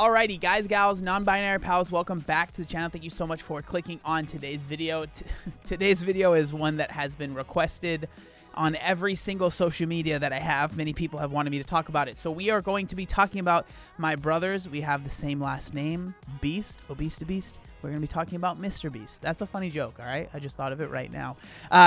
Alrighty, guys, gals, non-binary pals, welcome back to the channel. Thank you so much for clicking on today's video. Today's video is one that has been requested on every single social media that I have. Many people have wanted me to talk about it. So we are going to be talking about my brothers. We have the same last name, Beast, ObesetoBeast. We're going to be talking about Mr. Beast. That's a funny joke, all right? I just thought of it right now.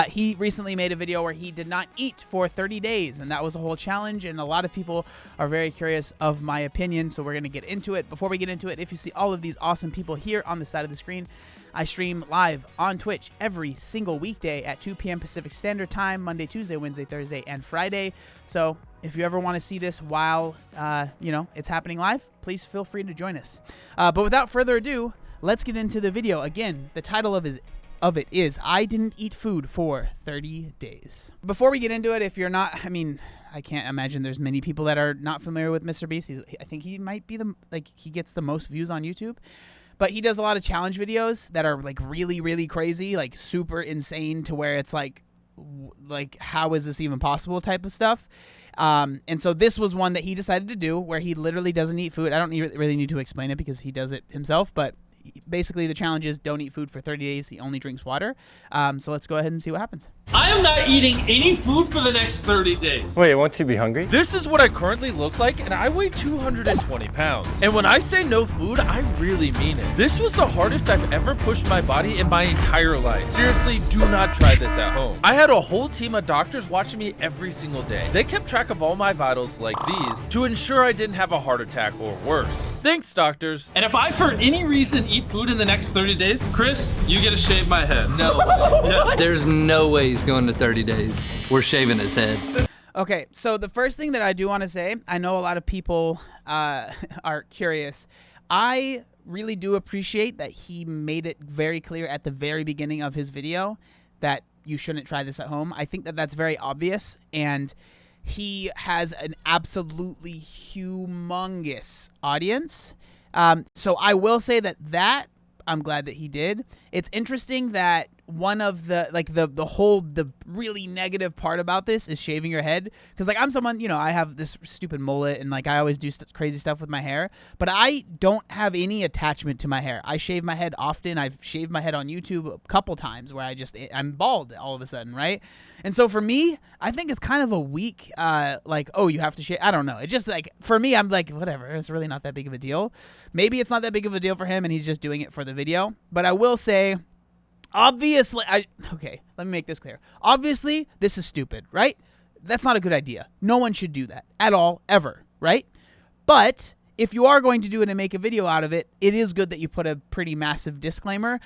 He recently made a video where he did not eat for 30 days, and that was a whole challenge, and a lot of people are very curious of my opinion, so we're going to get into it. Before we get into it, if you see all of these awesome people here on the side of the screen, I stream live on Twitch every single weekday at 2 p.m. Pacific Standard Time, Monday, Tuesday, Wednesday, Thursday, and Friday. So if you ever want to see this while, it's happening live, please feel free to join us. But without further ado, let's get into the video. Again, the title of it is I Didn't Eat Food for 30 Days. Before we get into it, if you're not, I can't imagine there's many people that are not familiar with Mr. Beast. I think he might be he gets the most views on YouTube. But he does a lot of challenge videos that are like really, really crazy, like super insane to where it's like how is this even possible type of stuff. And so this was one that he decided to do where he literally doesn't eat food. I don't really need to explain it because he does it himself, but basically the challenge is don't eat food for 30 days. He only drinks water. So let's go ahead and see what happens. I am not eating any food for the next 30 days. Wait, won't you be hungry? This is what I currently look like, and I weigh 220 pounds. And when I say no food, I really mean it. This was the hardest I've ever pushed my body in my entire life. Seriously, do not try this at home. I had a whole team of doctors watching me every single day. They kept track of all my vitals like these to ensure I didn't have a heart attack or worse. Thanks, doctors. And if I, for any reason, eat food in the next 30 days, Chris, you get to shave my head. No way. Yeah. There's no way he's going to 30 days. We're shaving his head. Okay, so the first thing that I do want to say, I know a lot of people are curious. I really do appreciate that he made it very clear at the very beginning of his video that you shouldn't try this at home. I think that that's very obvious, and he has an absolutely humongous audience. So I will say that I'm glad that he did. It's interesting that one of the the really negative part about this is shaving your head, because I'm someone, I have this stupid mullet and I always do crazy stuff with my hair, but I don't have any attachment to my hair. I shave my head often. I've shaved my head on YouTube a couple times where I'm bald all of a sudden, right? And so for me, I think it's kind of a weak oh, you have to shave. I don't know. It's just for me, I'm like, whatever, it's really not that big of a deal. Maybe it's not that big of a deal for him and he's just doing it for the video. But I will say, obviously, okay, let me make this clear. Obviously, this is stupid, right? That's not a good idea. No one should do that at all, ever, right? But if you are going to do it and make a video out of it, it is good that you put a pretty massive disclaimer.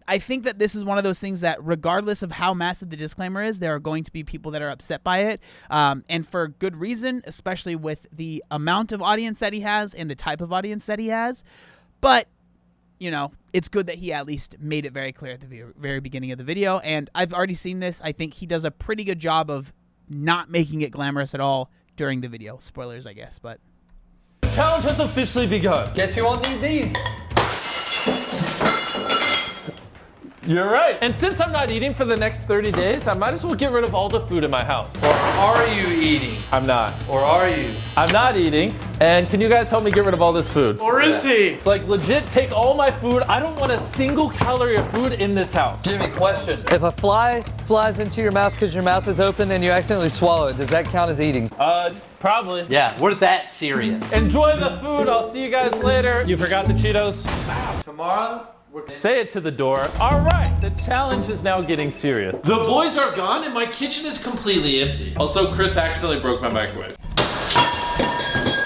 I think that this is one of those things that regardless of how massive the disclaimer is, there are going to be people that are upset by it, and for good reason, especially with the amount of audience that he has and the type of audience that he has. But it's good that he at least made it very clear at the very beginning of the video, and I've already seen this. I think he does a pretty good job of not making it glamorous at all during the video. Spoilers, I guess, but... The challenge has officially begun. Guess you won't need these. You're right. And since I'm not eating for the next 30 days, I might as well get rid of all the food in my house. Or are you eating? I'm not. Or are you? I'm not eating. And can you guys help me get rid of all this food? Or is he? It's legit, take all my food. I don't want a single calorie of food in this house. Jimmy, question. If a fly flies into your mouth because your mouth is open and you accidentally swallow it, does that count as eating? Probably. Yeah, we're that serious. Enjoy the food. I'll see you guys later. You forgot the Cheetos? Tomorrow, say it to the door. All right, the challenge is now getting serious. The boys are gone and my kitchen is completely empty. Also, Chris accidentally broke my microwave.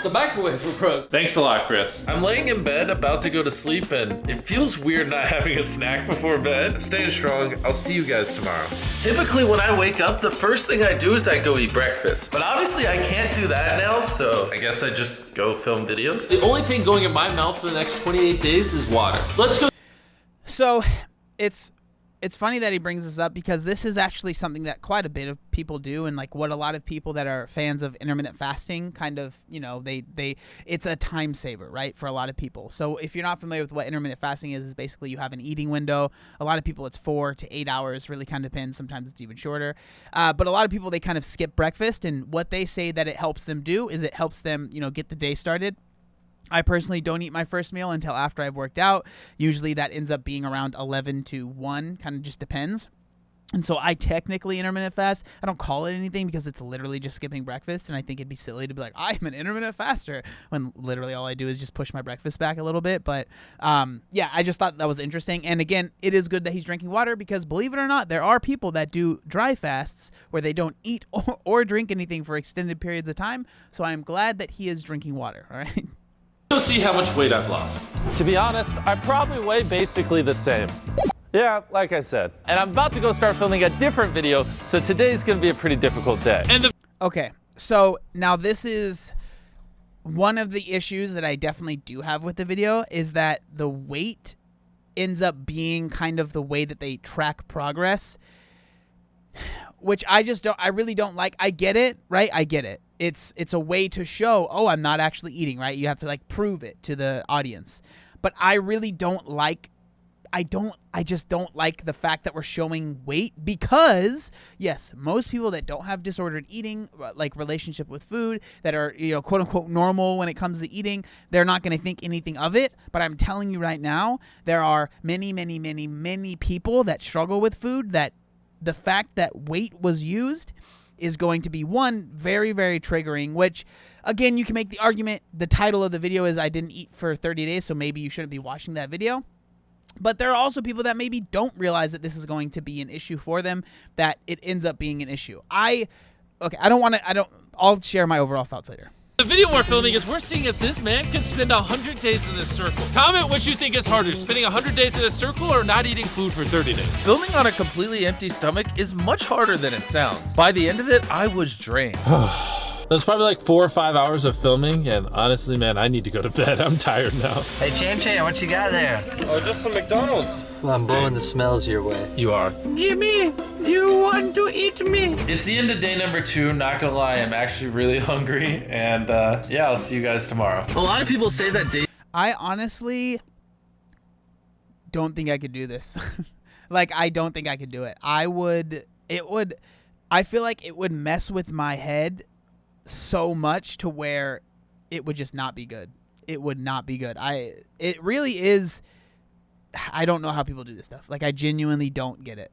The microwave broke. Thanks a lot, Chris. I'm laying in bed about to go to sleep and it feels weird not having a snack before bed. Staying strong. I'll see you guys tomorrow. Typically when I wake up, the first thing I do is I go eat breakfast. But obviously I can't do that now, so I guess I just go film videos. The only thing going in my mouth for the next 28 days is water. Let's go. So it's funny that he brings this up, because this is actually something that quite a bit of people do, and what a lot of people that are fans of intermittent fasting kind of, it's a time saver, right, for a lot of people. So if you're not familiar with what intermittent fasting is basically you have an eating window. A lot of people it's 4 to 8 hours, really kind of depends. Sometimes it's even shorter. But a lot of people, they kind of skip breakfast, and what they say that it helps them do is it helps them, get the day started I personally don't eat my first meal until after I've worked out. Usually that ends up being around 11 to 1, kind of just depends. And so I technically intermittent fast. I don't call it anything because it's literally just skipping breakfast. And I think it'd be silly to be like, I'm an intermittent faster, when literally all I do is just push my breakfast back a little bit. But yeah, I just thought that was interesting. And again, it is good that he's drinking water because, believe it or not, there are people that do dry fasts where they don't eat or drink anything for extended periods of time. So I'm glad that he is drinking water. All right. Let's see how much weight I've lost. To be honest, I probably weigh basically the same. Yeah, like I said. And I'm about to go start filming a different video, so today's gonna be a pretty difficult day. Okay, so now this is one of the issues that I definitely do have with the video, is that the weight ends up being kind of the way that they track progress, which I really don't like. I get it, right? I get it. It's a way to show, oh, I'm not actually eating, right? You have to like prove it to the audience. But I really don't like, I just don't like the fact that we're showing weight, because yes, most people that don't have disordered eating, like relationship with food, that are, you know, quote unquote normal when it comes to eating, they're not going to think anything of it. But I'm telling you right now, there are many, many, many, many people that struggle with food, that the fact that weight was used is going to be, one, very, very triggering, which, again, you can make the argument, the title of the video is I didn't eat for 30 days, so maybe you shouldn't be watching that video. But there are also people that maybe don't realize that this is going to be an issue for them, that it ends up being an issue. I'll share my overall thoughts later. The video we're filming is we're seeing if this man can spend 100 days in this circle. Comment what you think is harder, spending 100 days in a circle or not eating food for 30 days. Filming on a completely empty stomach is much harder than it sounds. By the end of it, I was drained. That's probably like 4 or 5 hours of filming, and honestly, man, I need to go to bed. I'm tired now. Hey, Chan, what you got there? Oh, just some McDonald's. Well, I'm blowing the smells your way. You are. Jimmy, you want to eat me? It's the end of day number 2. Not gonna lie, I'm actually really hungry, and yeah, I'll see you guys tomorrow. A lot of people say that day. I honestly don't think I could do this. Like, I don't think I could do it. I feel like it would mess with my head so much to where it would just not be good. It would not be good. It really is. I don't know how people do this stuff. Like, I genuinely don't get it.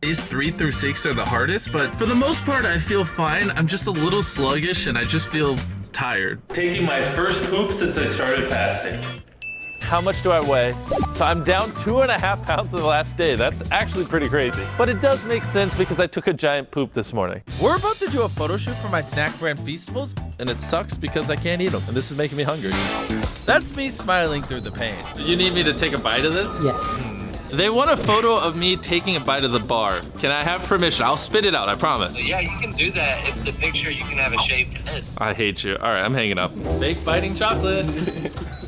Days 3 through 6 are the hardest, but for the most part, I feel fine. I'm just a little sluggish and I just feel tired. Taking my first poop since I started fasting. How much do I weigh? So I'm down 2.5 pounds in the last day. That's actually pretty crazy. But it does make sense because I took a giant poop this morning. We're about to do a photo shoot for my snack brand Feastables, and it sucks because I can't eat them, and this is making me hungry. That's me smiling through the pain. You need me to take a bite of this? Yes. They want a photo of me taking a bite of the bar. Can I have permission? I'll spit it out, I promise. Yeah, you can do that. If the picture, you can have a shaved head. I hate you. All right, I'm hanging up. Fake biting chocolate.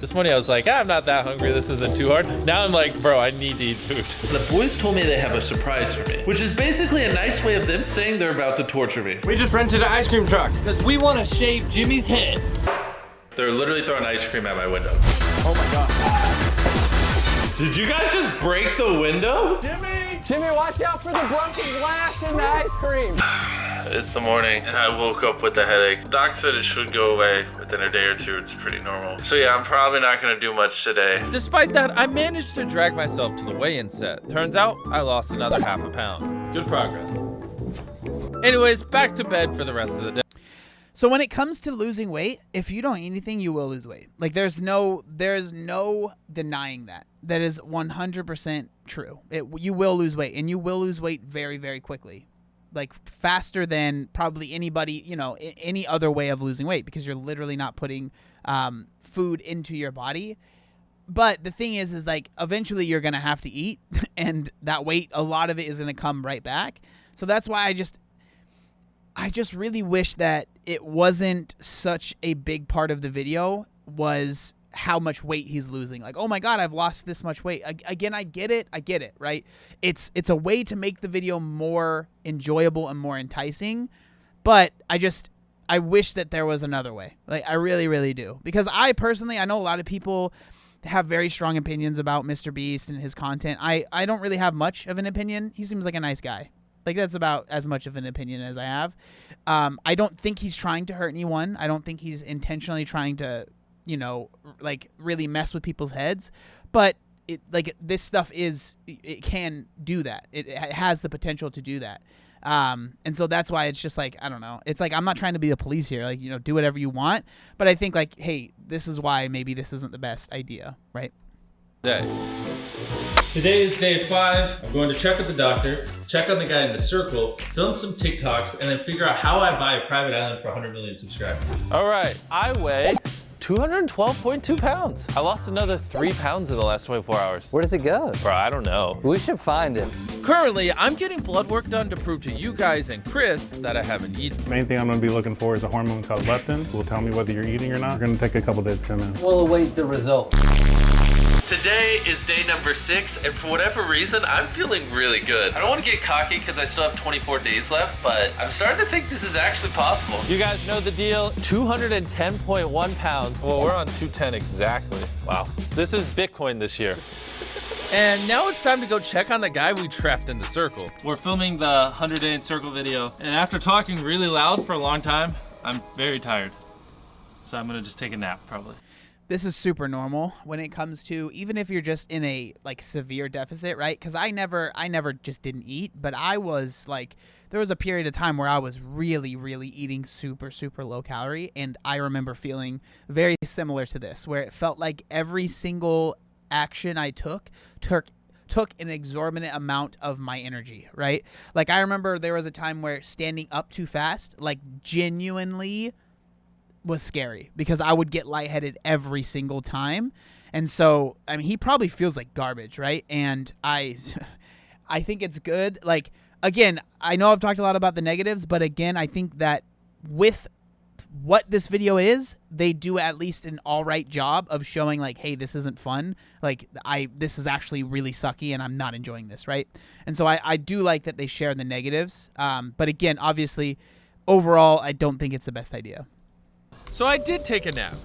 This morning I was like, I'm not that hungry. This isn't too hard. Now I'm like, bro, I need to eat food. The boys told me they have a surprise for me, which is basically a nice way of them saying they're about to torture me. We just rented an ice cream truck because we want to shave Jimmy's head. They're literally throwing ice cream at my window. Oh my God. Did you guys just break the window? Jimmy, watch out for the broken glass in the ice cream. It's the morning and I woke up with a headache. Doc said it should go away within a day or two. It's pretty normal. So yeah, I'm probably not gonna do much today. Despite that, I managed to drag myself to the weigh-in set. Turns out I lost another ½ pound. Good progress. Anyways, back to bed for the rest of the day. So when it comes to losing weight, if you don't eat anything, you will lose weight. Like, there's no denying that. That is 100% true. You will lose weight, and you will lose weight very, very quickly. Like, faster than probably anybody, you know, any other way of losing weight, because you're literally not putting food into your body. But the thing is like, eventually you're going to have to eat, and that weight, a lot of it is going to come right back. So that's why I just really wish that it wasn't such a big part of the video, was how much weight he's losing. Like, oh my God, I've lost this much weight. Again, I get it, right? It's a way to make the video more enjoyable and more enticing, but I wish that there was another way. Like, I really, really do. Because I know a lot of people have very strong opinions about Mr. Beast and his content. I don't really have much of an opinion. He seems like a nice guy. Like, that's about as much of an opinion as I have. I don't think he's trying to hurt anyone. I don't think he's intentionally trying to you know, like really mess with people's heads, but this stuff it can do that. It has the potential to do that. And so that's why it's just like, I don't know. It's like, I'm not trying to be the police here. Like, you know, do whatever you want. But I think like, hey, this is why maybe this isn't the best idea, right? Today is day 5. I'm going to check with the doctor, check on the guy in the circle, film some TikToks, and then figure out how I buy a private island for 100 million subscribers. All right, I weigh 212.2 pounds. I lost another 3 pounds in the last 24 hours. Where does it go? Bro, I don't know. We should find him. Currently, I'm getting blood work done to prove to you guys and Chris that I haven't eaten. The main thing I'm gonna be looking for is a hormone called leptin. It will tell me whether you're eating or not. We're gonna take a couple days to come in. We'll await the results. Today is day number 6, and for whatever reason, I'm feeling really good. I don't want to get cocky because I still have 24 days left, but I'm starting to think this is actually possible. You guys know the deal. 210.1 pounds. Well, we're on 210 exactly. Wow. This is Bitcoin this year. And now it's time to go check on the guy we trapped in the circle. We're filming the 100-day in circle video, and after talking really loud for a long time, I'm very tired. So I'm gonna just take a nap, probably. This is super normal when it comes to, even if you're just in a like severe deficit, right? Because I never just didn't eat, but I was like, there was a period of time where I was really eating super low calorie, and I remember feeling very similar to this, where it felt like every single action I took an exorbitant amount of my energy, right? Like I remember there was a time where standing up too fast, like genuinely was scary because I would get lightheaded every single time. And so, I mean, he probably feels like garbage, right? And I think it's good. Like, again, I know I've talked a lot about the negatives, but again, I think that with what this video is, they do at least an all right job of showing like, hey, this isn't fun. Like this is actually really sucky and I'm not enjoying this, right? And so I do like that they share the negatives. But again, obviously, overall, I don't think it's the best idea. So I did take a nap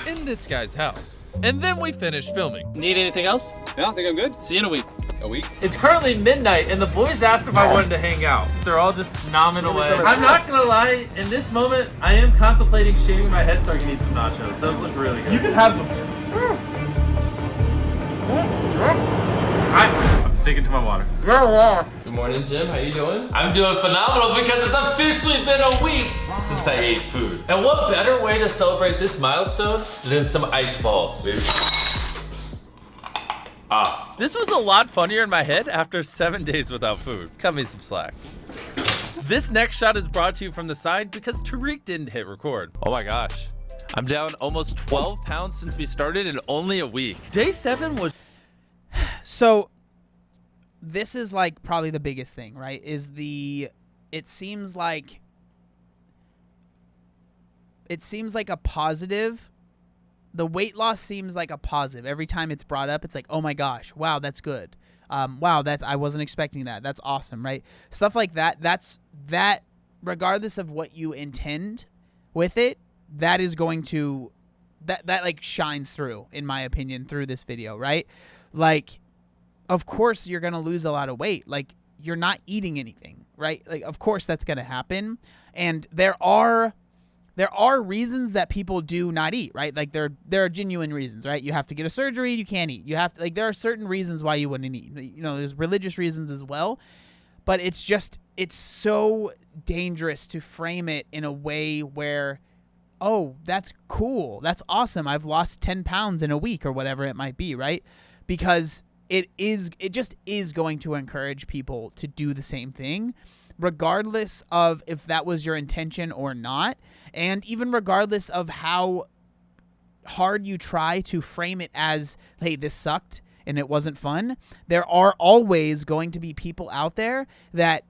in this guy's house. And then we finished filming. Need anything else? Yeah, I think I'm good. See you in a week. A week? It's currently midnight and the boys asked if I wanted to hang out. They're all just nomming away. I'm not gonna lie, in this moment, I am contemplating shaving my head so I can eat some nachos. Those look really good. You can have them. I'm sticking to my water. Good morning, Jim. How you doing? I'm doing phenomenal because it's officially been a week since I ate food. And what better way to celebrate this milestone than some ice balls, baby? This was a lot funnier in my head after 7 days without food. Cut me some slack. This next shot is brought to you from the side because Tariq didn't hit record. Oh my gosh. I'm down almost 12 pounds since we started in only a week. Day 7 was... So this is like probably the biggest thing, right? It seems like a positive. The weight loss seems like a positive. Every time it's brought up, it's like, oh my gosh, wow, that's good. Wow, I wasn't expecting that. That's awesome, right? Stuff like that. That regardless of what you intend with it, that is going to that like shines through, in my opinion, through this video, right? Like, of course you're gonna lose a lot of weight. Like, you're not eating anything, right? Like, of course that's gonna happen. And there are reasons that people do not eat, right? Like there are genuine reasons, right? You have to get a surgery, you can't eat. You have to, like, there are certain reasons why you wouldn't eat. You know, there's religious reasons as well. But it's so dangerous to frame it in a way where, oh, that's cool. That's awesome. I've lost 10 pounds in a week or whatever it might be, right? Because it just is going to encourage people to do the same thing, regardless of if that was your intention or not, and even regardless of how hard you try to frame it as, hey, this sucked and it wasn't fun. There are always going to be people out there that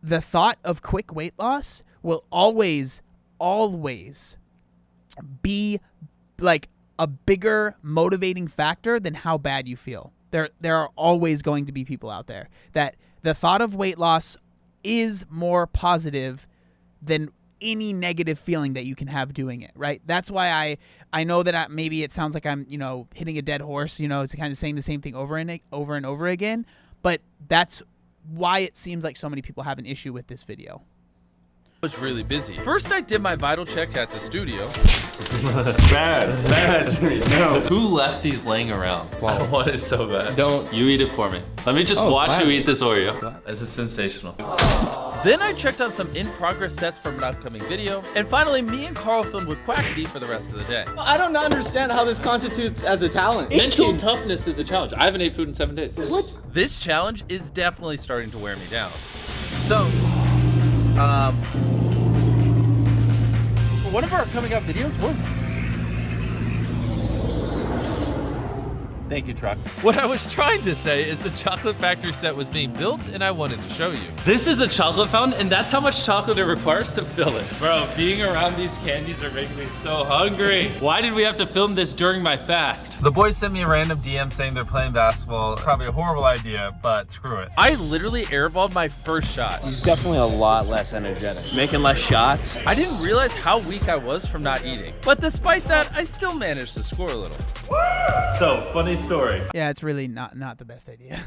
the thought of quick weight loss will always be like a bigger motivating factor than how bad you feel. There are always going to be people out there that the thought of weight loss is more positive than any negative feeling that you can have doing it, right? That's why I know that maybe it sounds like I'm, hitting a dead horse, it's kind of saying the same thing over and over again, but that's why it seems like so many people have an issue with this video. was really busy. First, I did my vital check at the studio. Bad, no. Who left these laying around? Wow. I want it so bad. Don't. You eat it for me. Let me just watch you eat this Oreo. This is sensational. Then I checked on some in-progress sets from an upcoming video. And finally, me and Carl filmed with Quackity for the rest of the day. I don't understand how this constitutes as a talent. Mental toughness is a challenge. I haven't ate food in 7 days. What? This challenge is definitely starting to wear me down. So, For one of our coming up videos, Thank you, truck. What I was trying to say is the chocolate factory set was being built and I wanted to show you. This is a chocolate fountain, and that's how much chocolate it requires to fill it. Bro, being around these candies are making me so hungry. Why did we have to film this during my fast? The boys sent me a random DM saying they're playing basketball. Probably a horrible idea, but screw it. I literally airballed my first shot. He's definitely a lot less energetic. Making less shots. I didn't realize how weak I was from not eating. But despite that, I still managed to score a little. So, funny story. yeah, it's really not the best idea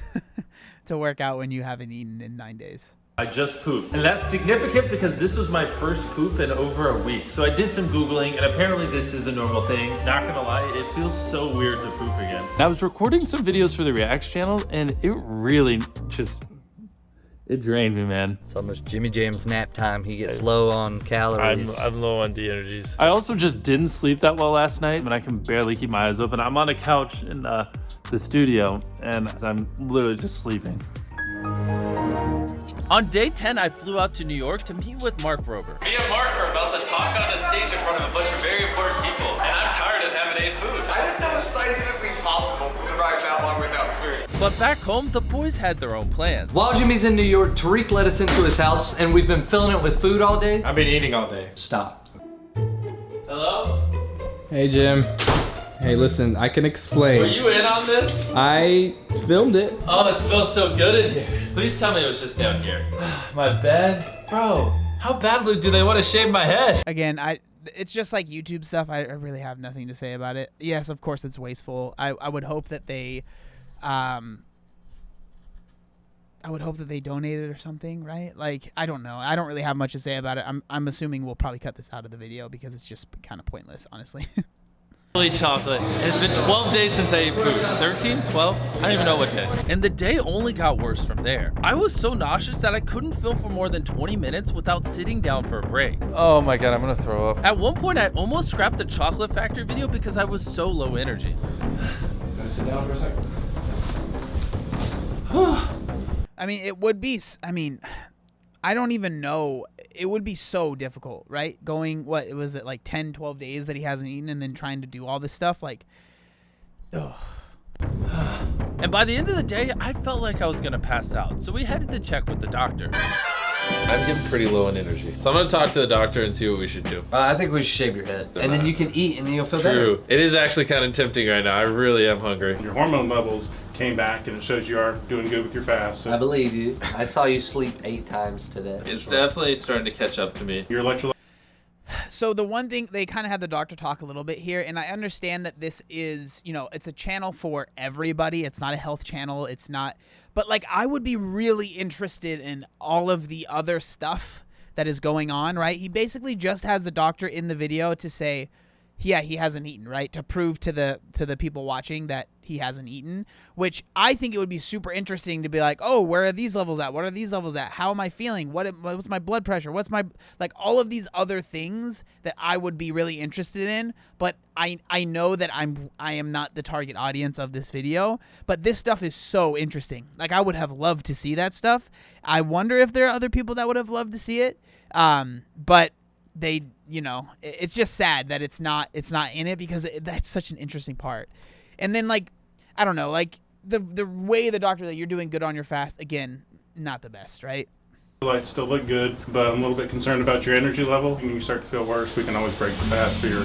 to work out when you haven't eaten in 9 days. I just pooped. And that's significant because this was my first poop in over a week. So I did some Googling, and apparently this is a normal thing. Not gonna lie, it feels so weird to poop again. I was recording some videos for the Reacts channel, and it really just, it drained me, man. It's almost Jimmy Jam's nap time. He gets low on calories. I'm low on D energies. I also just didn't sleep that well last night, and I can barely keep my eyes open. I'm on a couch in the studio, and I'm literally just sleeping. On day 10, I flew out to New York to meet with Mark Rober. Me and Mark are about to talk on a stage in front of a bunch of very important people, and I'm tired and haven't ate food. I didn't know it was scientifically possible to survive that long without food. But back home, the boys had their own plans. While Jimmy's in New York, Tariq let us into his house, and we've been filling it with food all day. I've been eating all day. Stop. Hello? Hey, Jim. Hey, listen, I can explain. Were you in on this? I filmed it. Oh, it smells so good in here. Please tell me it was just down here. My bed? Bro, how badly do they want to shave my head? Again, it's just like YouTube stuff. I really have nothing to say about it. Yes, of course it's wasteful. I would hope that they donated or something, right? Like, I don't know. I don't really have much to say about it. I'm assuming we'll probably cut this out of the video because it's just kind of pointless, honestly. Chocolate. And it's been 12 days since I ate food. 13? 12? I don't even know what day. And the day only got worse from there. I was so nauseous that I couldn't film for more than 20 minutes without sitting down for a break. Oh my god, I'm gonna throw up. At one point, I almost scrapped the chocolate factory video because I was so low energy. Can I sit down for a second? I mean, it would be, I don't even know. It would be so difficult, right? Going, what was it, like 10, 12 days that he hasn't eaten and then trying to do all this stuff? Like, ugh. And by the end of the day, I felt like I was gonna pass out. So we headed to check with the doctor. I'm getting pretty low on energy. So I'm gonna talk to the doctor and see what we should do. I think we should shave your head. And then you can eat and then you'll feel True. better. It is actually kind of tempting right now. I really am hungry. Your hormone levels came back and it shows you are doing good with your fast. So I believe you. I saw you sleep 8 times today. It's definitely starting to catch up to me. your electrolyte. So the one thing, they kind of had the doctor talk a little bit here, and I understand that this is, it's a channel for everybody. It's not a health channel. It's not, but like, I would be really interested in all of the other stuff that is going on, right? He basically just has the doctor in the video to say, yeah, he hasn't eaten, right? To prove to the people watching that he hasn't eaten, which I think it would be super interesting to be like, oh, where are these levels at? What are these levels at? How am I feeling? What's my blood pressure? What's my, like, all of these other things that I would be really interested in, but I know that I am not the target audience of this video, but this stuff is so interesting. Like, I would have loved to see that stuff. I wonder if there are other people that would have loved to see it. But they, it's just sad that it's not in it because that's such an interesting part. And then, like, I don't know, like the way the doctor, that you're doing good on your fast, again, not the best, right? Electrolytes still look good, but I'm a little bit concerned about your energy level. When you start to feel worse, we can always break the fast for your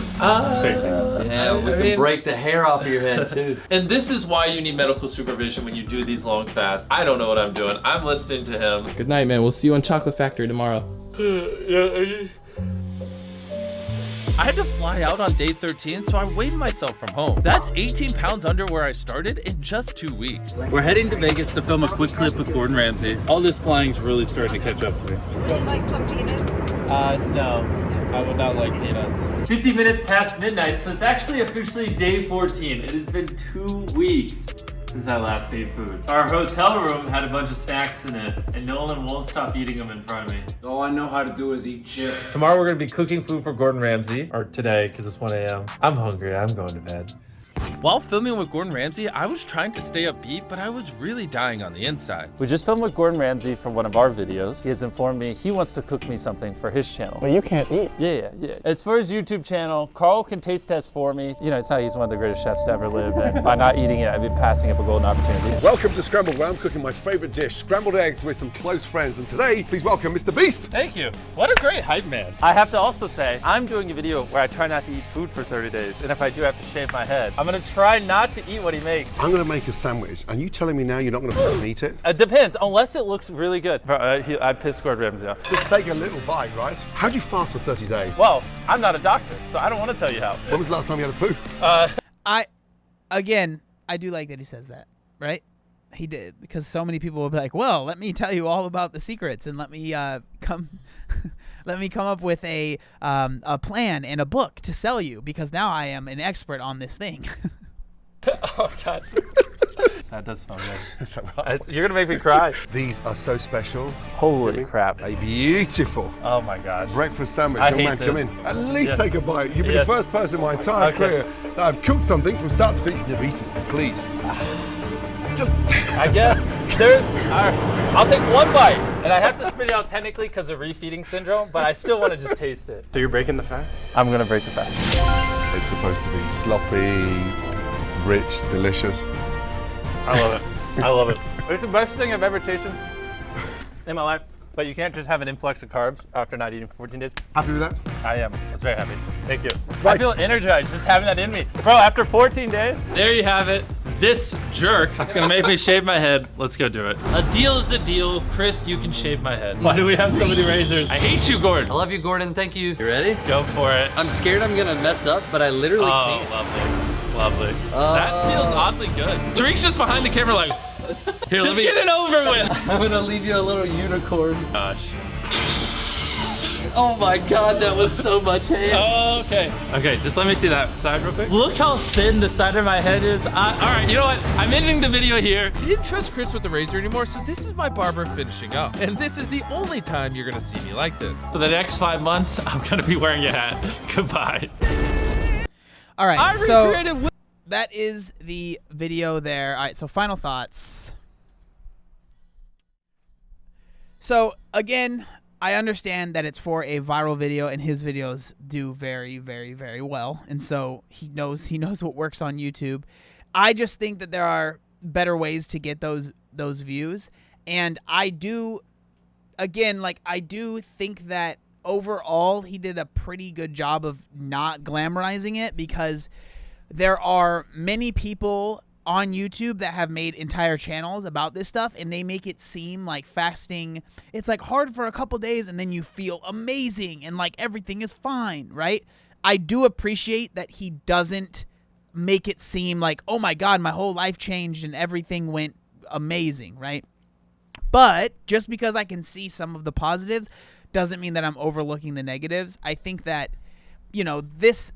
safety. Yeah, we can break the hair off of your head too. And this is why you need medical supervision when you do these long fasts. I don't know what I'm doing. I'm listening to him. Good night, man. We'll see you on Chocolate Factory tomorrow. I had to fly out on day 13, so I weighed myself from home. That's 18 pounds under where I started in just 2 weeks. We're heading to Vegas to film a quick clip with Gordon Ramsay. All this flying's really starting to catch up to me. Would you like some peanuts? No. I would not like peanuts. 50 minutes past midnight, so it's actually officially day 14. It has been 2 weeks since I last ate food. Our hotel room had a bunch of snacks in it, and Nolan won't stop eating them in front of me. All I know how to do is eat chip. Tomorrow we're gonna be cooking food for Gordon Ramsay, or today, because it's 1 a.m. I'm hungry, I'm going to bed. While filming with Gordon Ramsay, I was trying to stay upbeat, but I was really dying on the inside. We just filmed with Gordon Ramsay for one of our videos. He has informed me he wants to cook me something for his channel. Well, you can't eat. Yeah. It's for his YouTube channel. Carl can taste test for me. You know, it's not he's one of the greatest chefs to ever live, and by not eating it, I've been passing up a golden opportunity. Welcome to Scramble, where I'm cooking my favorite dish, scrambled eggs with some close friends. And today, please welcome Mr. Beast. Thank you. What a great hype man. I have to also say, I'm doing a video where I try not to eat food for 30 days, and if I do, I have to shave my head. I'm gonna try not to eat what he makes. I'm gonna make a sandwich, and you telling me now you're not gonna eat it? It depends, unless it looks really good. I pissed Gordon Ramsay off. Just take a little bite, right? How'd you fast for 30 days? Well, I'm not a doctor, so I don't want to tell you how. When was the last time you had a poo? I do like that he says that, right? He did, because so many people will be like, well, let me tell you all about the secrets, and let me come up with a plan and a book to sell you, because now I am an expert on this thing. Oh God. That does smell good. You're gonna make me cry. These are so special. Holy crap. They're beautiful. Oh my gosh. Breakfast sandwich. I Young hate man, this. come in. At least take a bite. You'll be the first person in my entire career that I've cooked something from start to finish and never eaten. Please. Just. I guess. I'll take one bite, and I have to spit it out technically because of refeeding syndrome, but I still want to just taste it. So you're breaking the fat? I'm gonna break the fat. It's supposed to be sloppy, rich, delicious. I love it. I love it. It's the best thing I've ever tasted in my life. But you can't just have an influx of carbs after not eating for 14 days. Happy with that? I am. I was very happy. Thank you. Right. I feel energized just having that in me. Bro, after 14 days. There you have it. This jerk is gonna make me shave my head. Let's go do it. A deal is a deal. Chris, you can shave my head. Why do we have so many razors? I hate you, Gordon. I love you, Gordon. Thank you. You ready? Go for it. I'm scared I'm gonna mess up, but I literally can't. Lovely. That feels oddly good. Tariq's just behind the camera like, here, just get it over with. I'm gonna leave you a little unicorn. Gosh. Oh my God, that was so much hair. Oh, okay. Okay, just let me see that side real quick. Look how thin the side of my head is. All right, you know what? I'm ending the video here. I didn't trust Chris with the razor anymore, so this is my barber finishing up. And this is the only time you're gonna see me like this. For the next 5 months, I'm gonna be wearing a hat. Goodbye. All right, so that is the video there. All right, so final thoughts. So again, I understand that it's for a viral video, and his videos do very, very, very well, and so he knows what works on YouTube. I just think that there are better ways to get those views, and I do think that overall he did a pretty good job of not glamorizing it, because there are many people on YouTube that have made entire channels about this stuff, and they make it seem like fasting, it's like hard for a couple days and then you feel amazing and like everything is fine, right? I do appreciate that he doesn't make it seem like, oh my God, my whole life changed and everything went amazing, right? But just because I can see some of the positives doesn't mean that I'm overlooking the negatives. I think that, you know, this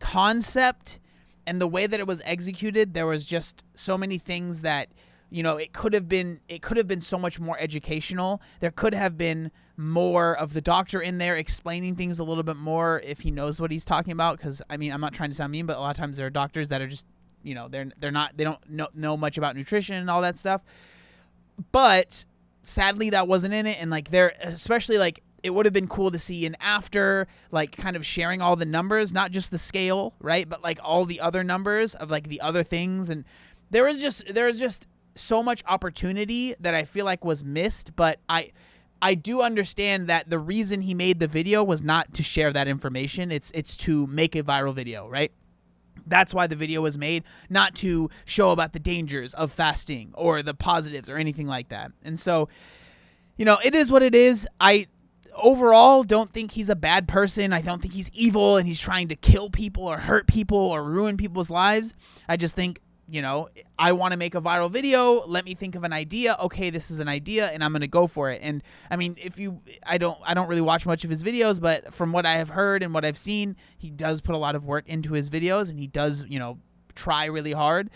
concept and the way that it was executed, there was just so many things that, you know, it could have been so much more educational. There could have been more of the doctor in there explaining things a little bit more if he knows what he's talking about. Because I mean, I'm not trying to sound mean, but a lot of times there are doctors that are just, you know, they don't know much about nutrition and all that stuff. But sadly, that wasn't in it, and like especially like, it would have been cool to see an after, like kind of sharing all the numbers, not just the scale, right? But like all the other numbers of like the other things. And there was just so much opportunity that I feel like was missed. But I do understand that the reason he made the video was not to share that information. It's to make a viral video, right? That's why the video was made, not to show about the dangers of fasting or the positives or anything like that. And so, you know, it is what it is. overall don't think he's a bad person. I don't think he's evil and he's trying to kill people or hurt people or ruin people's lives. I just think, you know, I want to make a viral video. Let me think of an idea. Okay, this is an idea, and I'm going to go for it. And I mean, I don't really watch much of his videos, but from what I have heard and what I've seen, he does put a lot of work into his videos, and he does, you know, try really hard.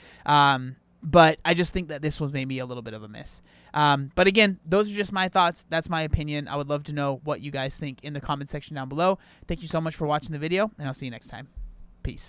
But I just think that this was maybe a little bit of a miss. But again, those are just my thoughts. That's my opinion. I would love to know what you guys think in the comment section down below. Thank you so much for watching the video, and I'll see you next time. Peace.